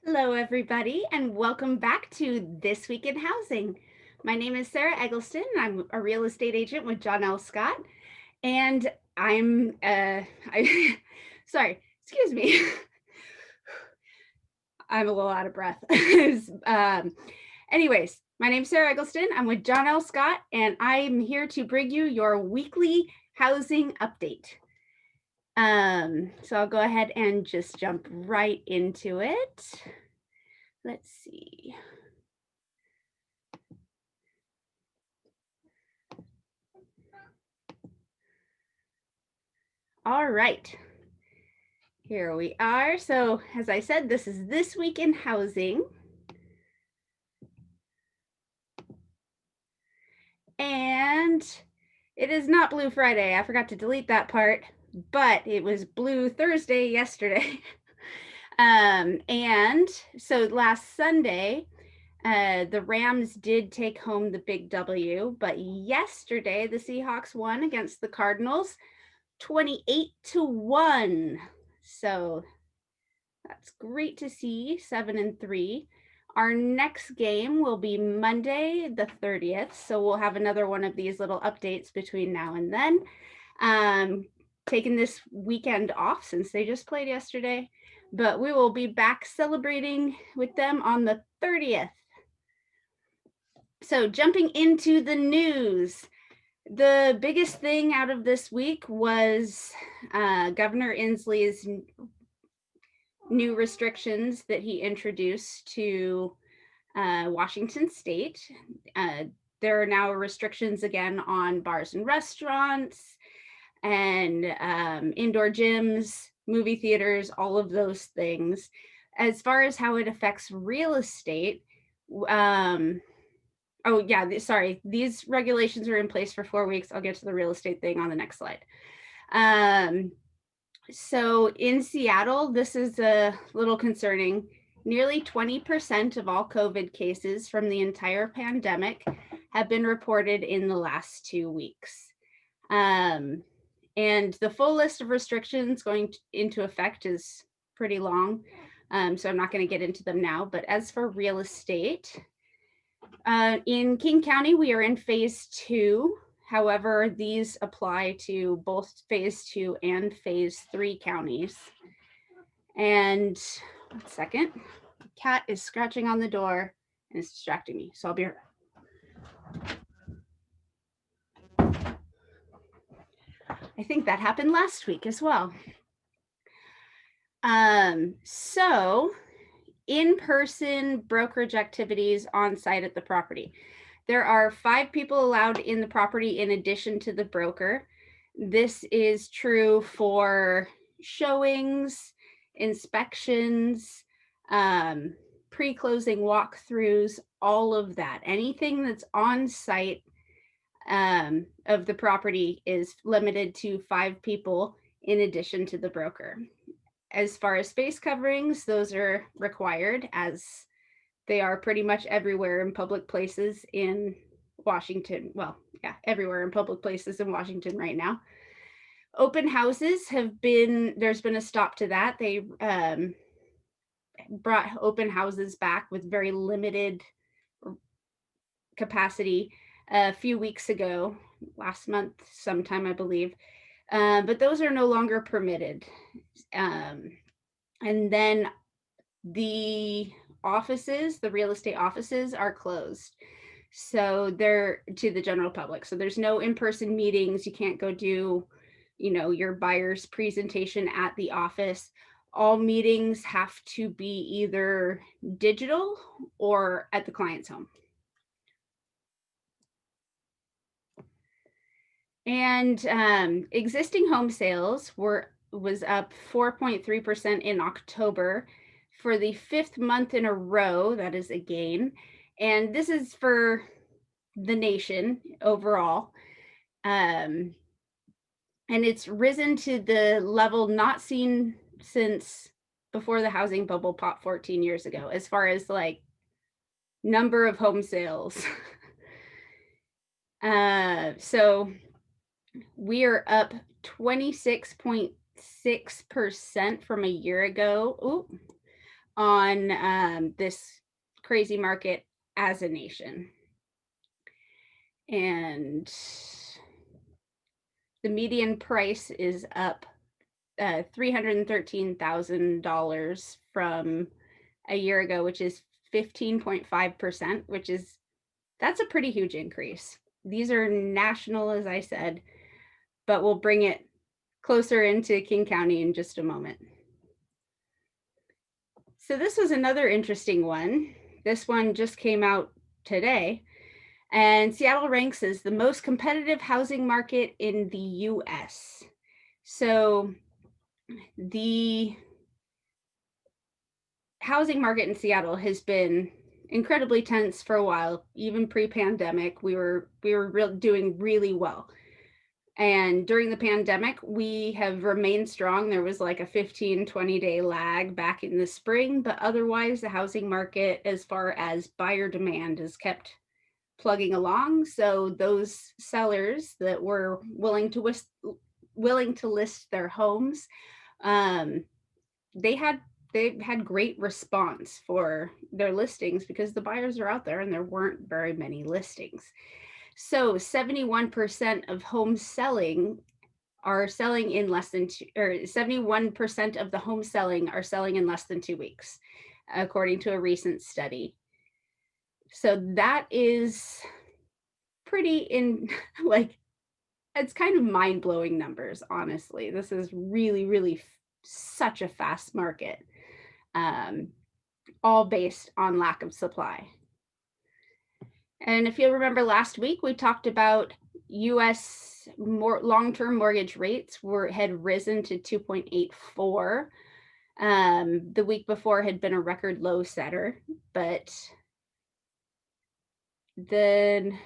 Hello, everybody, and welcome back to This Week in Housing. My name is Sarah Eggleston. I'm a real estate agent with John L. Scott, and I, sorry, excuse me. I'm a little out of breath. Anyways, my name is Sarah Eggleston. I'm with John L. Scott, and I'm here to bring you your weekly housing update. So I'll go ahead and just jump right into it. Let's see. All right, here we are. So as I said, this is This Week in Housing. And it is not Blue Friday. I forgot to delete that part, but it was Blue Thursday yesterday. And so last Sunday, the Rams did take home the big W, but yesterday the Seahawks won against the Cardinals 28-1. So that's great to see, 7-3. Our next game will be Monday, the 30th. So we'll have another one of these little updates between now and then. Taking this weekend off since they just played yesterday, but we will be back celebrating with them on the 30th. So jumping into the news, the biggest thing out of this week was Governor Inslee's new restrictions that he introduced to Washington State. There are now restrictions again on bars and restaurants and indoor gyms, movie theaters, all of those things. As far as how it affects real estate, these regulations are in place for 4 weeks. I'll get to the real estate thing on the next slide. So in Seattle, this is a little concerning. Nearly 20% of all COVID cases from the entire pandemic have been reported in the last 2 weeks. And the full list of restrictions going into effect is pretty long. So I'm not going to get into them now. But as for real estate, in King County, we are in phase 2. However, these apply to both phase 2 and phase 3 counties. And 1 second, the cat is scratching on the door and it's distracting me. So I'll be right back. I think that happened last week as well. So in-person brokerage activities on site at the property. There are 5 people allowed in the property in addition to the broker. This is true for showings, inspections, pre-closing walkthroughs, all of that. Anything that's on site of the property is limited to 5 people in addition to the broker. As far as face coverings, those are required as they are pretty much everywhere in public places in Washington. Well, yeah, everywhere in public places in Washington right now. Open houses there's been a stop to that. They brought open houses back with very limited capacity a few weeks ago, last month sometime, I believe. But those are no longer permitted. And then the real estate offices are closed. So they're to the general public. So there's no in-person meetings. You can't go do, your buyer's presentation at the office. All meetings have to be either digital or at the client's home. And existing home sales was up 4.3% in October for the 5th month in a row. That is a gain. And this is for the nation overall. And it's risen to the level not seen since before the housing bubble popped 14 years ago, as far as like number of home sales. So we are up 26.6% from a year ago. on this crazy market as a nation. And the median price is up $313,000 from a year ago, which is 15.5%, that's a pretty huge increase. These are national, as I said, but we'll bring it closer into King County in just a moment. So this was another interesting one. This one just came out today, and Seattle ranks as the most competitive housing market in the US. So the housing market in Seattle has been incredibly tense for a while. Even pre-pandemic, we were doing really well. And during the pandemic, we have remained strong. There was like a 15-20 day lag back in the spring, but otherwise the housing market, as far as buyer demand, has kept plugging along. So those sellers that were willing to list their homes, they had great response for their listings because the buyers are out there and there weren't very many listings. So 71% of homes selling are selling in less than 71% of the homes selling are selling in less than 2 weeks, according to a recent study. So that is pretty it's kind of mind-blowing numbers, honestly. This is really such a fast market, all based on lack of supply. And if you'll remember last week, we talked about US long-term mortgage rates had risen to 2.84. The week before had been a record low setter, but then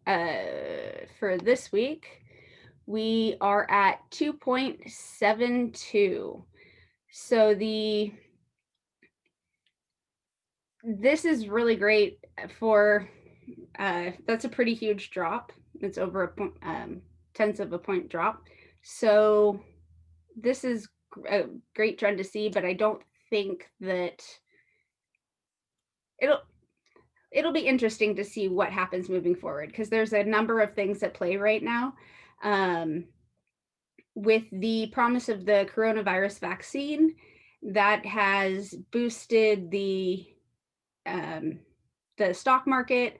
for this week, we are at 2.72. So this is really great for, that's a pretty huge drop. It's over a point, tenth of a point drop. So this is a great trend to see, but I don't think that it'll be interesting to see what happens moving forward, because there's a number of things at play right now. With the promise of the coronavirus vaccine, that has boosted the stock market.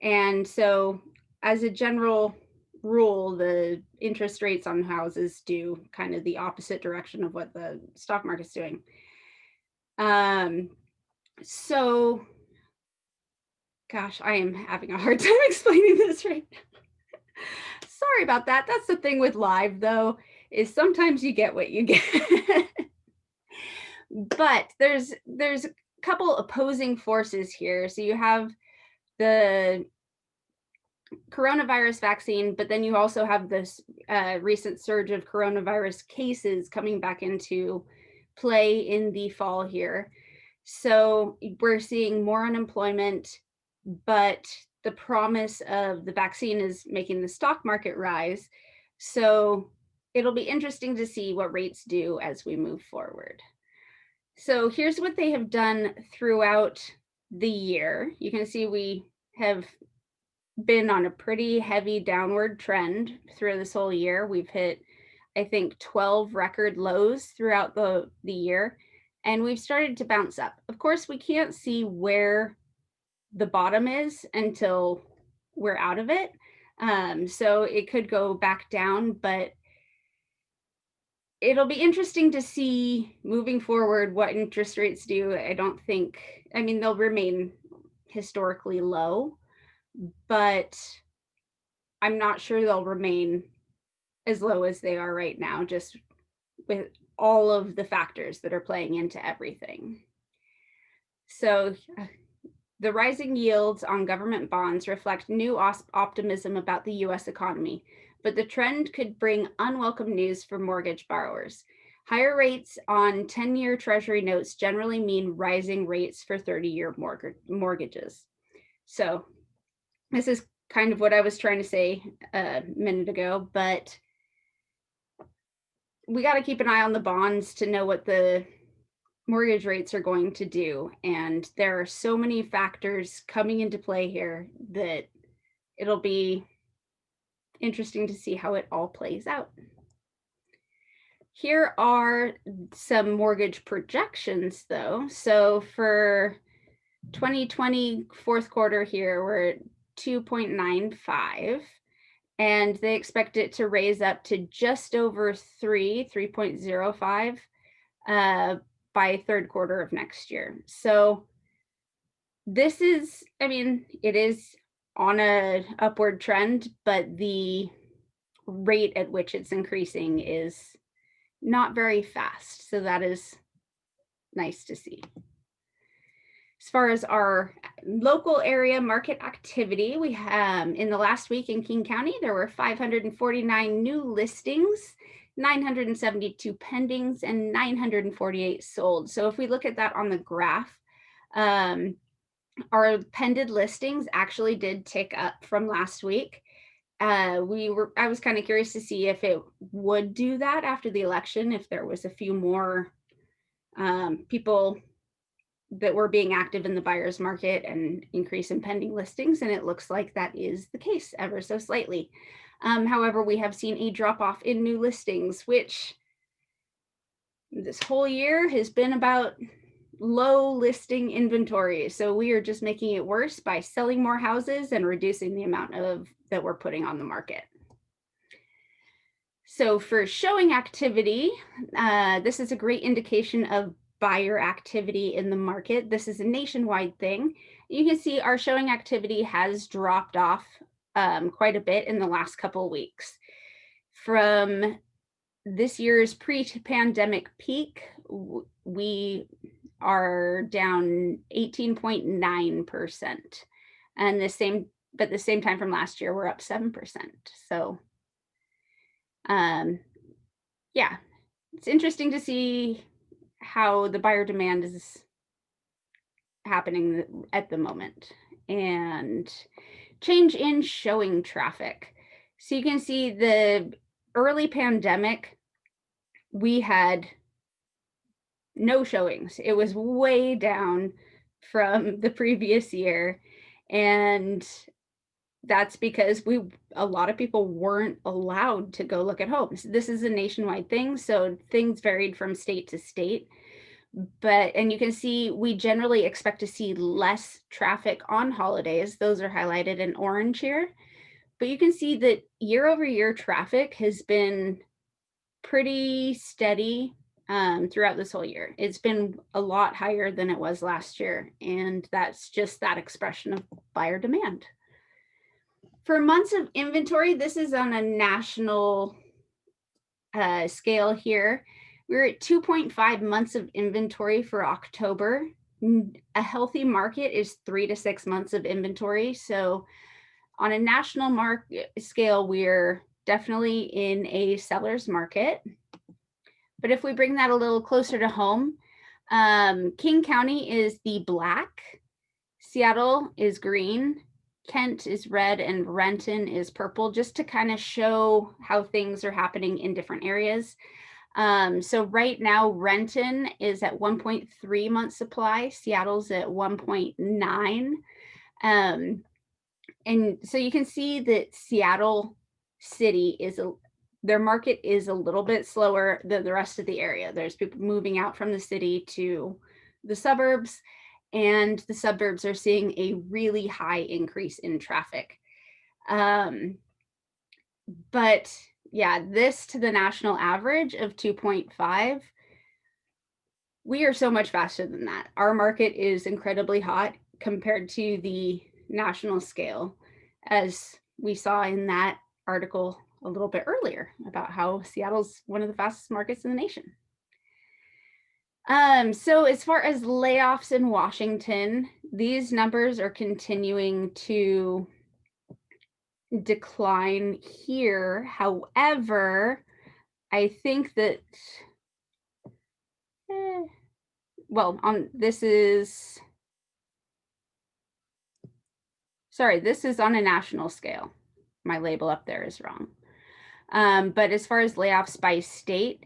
And so as a general rule, the interest rates on houses do kind of the opposite direction of what the stock market's doing. So gosh, I am having a hard time explaining this right now. Sorry about that. That's the thing with live, though, is sometimes you get what you get. But there's a couple opposing forces here. So you have the coronavirus vaccine, but then you also have this recent surge of coronavirus cases coming back into play in the fall here. So we're seeing more unemployment, but the promise of the vaccine is making the stock market rise. So it'll be interesting to see what rates do as we move forward. So here's what they have done throughout the year. You can see we have been on a pretty heavy downward trend through this whole year. We've hit, I think, 12 record lows throughout the year, and we've started to bounce up. Of course, we can't see where the bottom is until we're out of it. So it could go back down, but it'll be interesting to see moving forward what interest rates do. I mean, they'll remain historically low, but I'm not sure they'll remain as low as they are right now, just with all of the factors that are playing into everything. So the rising yields on government bonds reflect new optimism about the US economy, but the trend could bring unwelcome news for mortgage borrowers. Higher rates on 10-year Treasury notes generally mean rising rates for 30-year mortgages. So this is kind of what I was trying to say a minute ago, but we got to keep an eye on the bonds to know what the mortgage rates are going to do. And there are so many factors coming into play here that it'll be interesting to see how it all plays out. Here are some mortgage projections though. So for 2020 fourth quarter here, we're at 2.95, and they expect it to raise up to just over 3.05 by third quarter of next year. So this is, I mean, it is on a upward trend, but the rate at which it's increasing is not very fast. So that is nice to see. As far as our local area market activity, we have in the last week in King County, there were 549 new listings, 972 pendings, and 948 sold. So if we look at that on the graph, our pended listings actually did tick up from last week. I was kind of curious to see if it would do that after the election, if there was a few more people that were being active in the buyer's market and increase in pending listings, and it looks like that is the case ever so slightly. However, we have seen a drop off in new listings, which this whole year has been about low listing inventory. So we are just making it worse by selling more houses and reducing the amount of that we're putting on the market. So for showing activity, this is a great indication of buyer activity in the market. This is a nationwide thing. You can see our showing activity has dropped off quite a bit in the last couple of weeks. From this year's pre-pandemic peak, we are down 18.9%. And the same time from last year, we're up 7%. So yeah, it's interesting to see how the buyer demand is happening at the moment. And change in showing traffic. So you can see the early pandemic, we had no showings. It was way down from the previous year. And that's because a lot of people weren't allowed to go look at homes. This is a nationwide thing, so things varied from state to state. And you can see we generally expect to see less traffic on holidays. Those are highlighted in orange here. But you can see that year over year traffic has been pretty steady throughout this whole year. It's been a lot higher than it was last year. And that's just that expression of buyer demand. For months of inventory, this is on a national scale here. We're at 2.5 months of inventory for October. A healthy market is 3 to 6 months of inventory. So on a national market scale, we're definitely in a seller's market. But if we bring that a little closer to home, King County is the black, Seattle is green, Kent is red, and Renton is purple, just to kind of show how things are happening in different areas. So right now, Renton is at 1.3 months supply, Seattle's at 1.9. And so you can see that Seattle City their market is a little bit slower than the rest of the area. There's people moving out from the city to the suburbs, and the suburbs are seeing a really high increase in traffic. But yeah, this to the national average of 2.5, we are so much faster than that. Our market is incredibly hot compared to the national scale, as we saw in that article a little bit earlier about how Seattle's one of the fastest markets in the nation. So as far as layoffs in Washington, these numbers are continuing to decline here. However, I think that, this is on a national scale. My label up there is wrong. But as far as layoffs by state,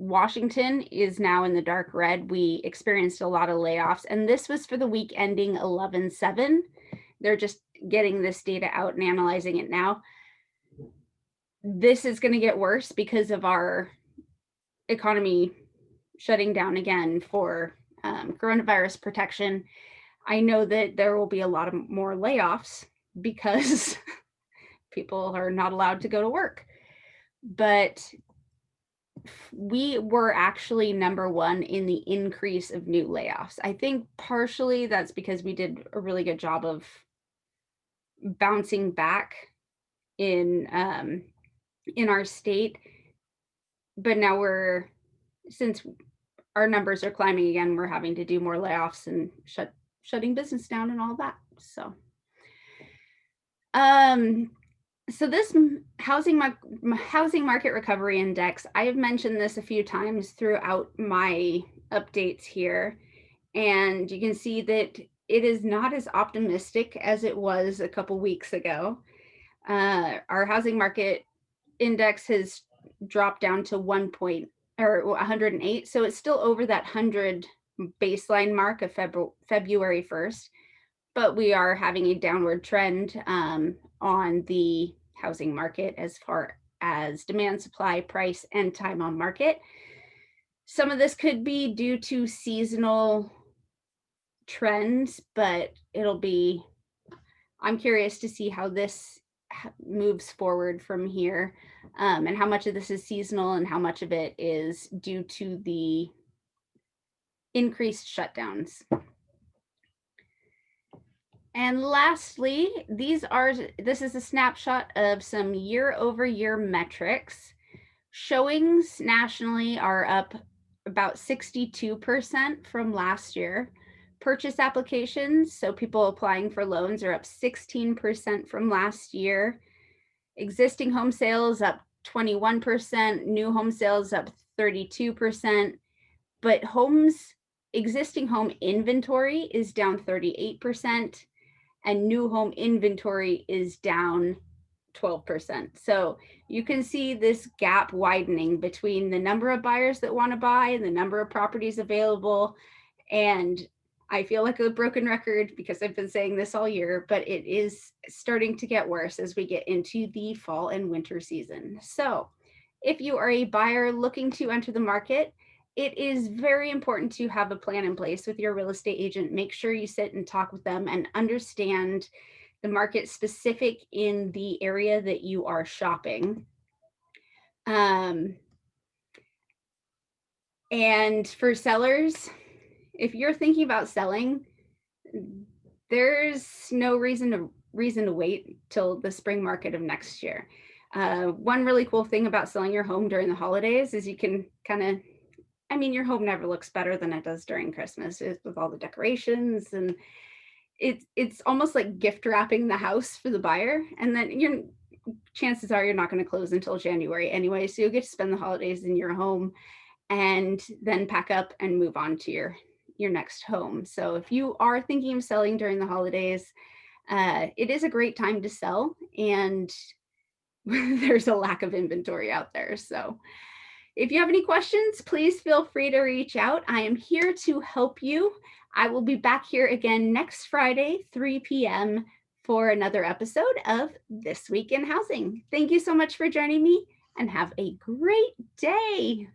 Washington is now in the dark red. We experienced a lot of layoffs, and this was for the week ending 11/7. They're just getting this data out and analyzing it now. This is going to get worse because of our economy shutting down again for coronavirus protection. I know that there will be a lot of more layoffs because people are not allowed to go to work. But we were actually number one in the increase of new layoffs. I think partially that's because we did a really good job of bouncing back in our state. But now since our numbers are climbing again, we're having to do more layoffs and shutting business down and all that. So this housing market recovery index, I have mentioned this a few times throughout my updates here, and you can see that it is not as optimistic as it was a couple weeks ago. Our housing market index has dropped down to 108, so it's still over that 100 baseline mark of February 1st, but we are having a downward trend on the housing market as far as demand, supply, price, and time on market. Some of this could be due to seasonal trends, but I'm curious to see how this moves forward from here, and how much of this is seasonal and how much of it is due to the increased shutdowns. And lastly, this is a snapshot of some year-over-year metrics. Showings nationally are up about 62% from last year. Purchase applications, so people applying for loans, are up 16% from last year. Existing home sales up 21%, new home sales up 32%, but existing home inventory is down 38%. And new home inventory is down 12%. So you can see this gap widening between the number of buyers that want to buy and the number of properties available. And I feel like a broken record because I've been saying this all year, but it is starting to get worse as we get into the fall and winter season. So if you are a buyer looking to enter the market, it is very important to have a plan in place with your real estate agent. Make sure you sit and talk with them and understand the market specific in the area that you are shopping. And for sellers, if you're thinking about selling, there's no reason to wait till the spring market of next year. One really cool thing about selling your home during the holidays is you can your home never looks better than it does during Christmas with all the decorations, and it's almost like gift wrapping the house for the buyer. And then chances are you're not going to close until January anyway, so you'll get to spend the holidays in your home and then pack up and move on to your next home. So if you are thinking of selling during the holidays, it is a great time to sell, and there's a lack of inventory out there. So if you have any questions, please feel free to reach out. I am here to help you. I will be back here again next Friday, 3 p.m. for another episode of This Week in Housing. Thank you so much for joining me, and have a great day.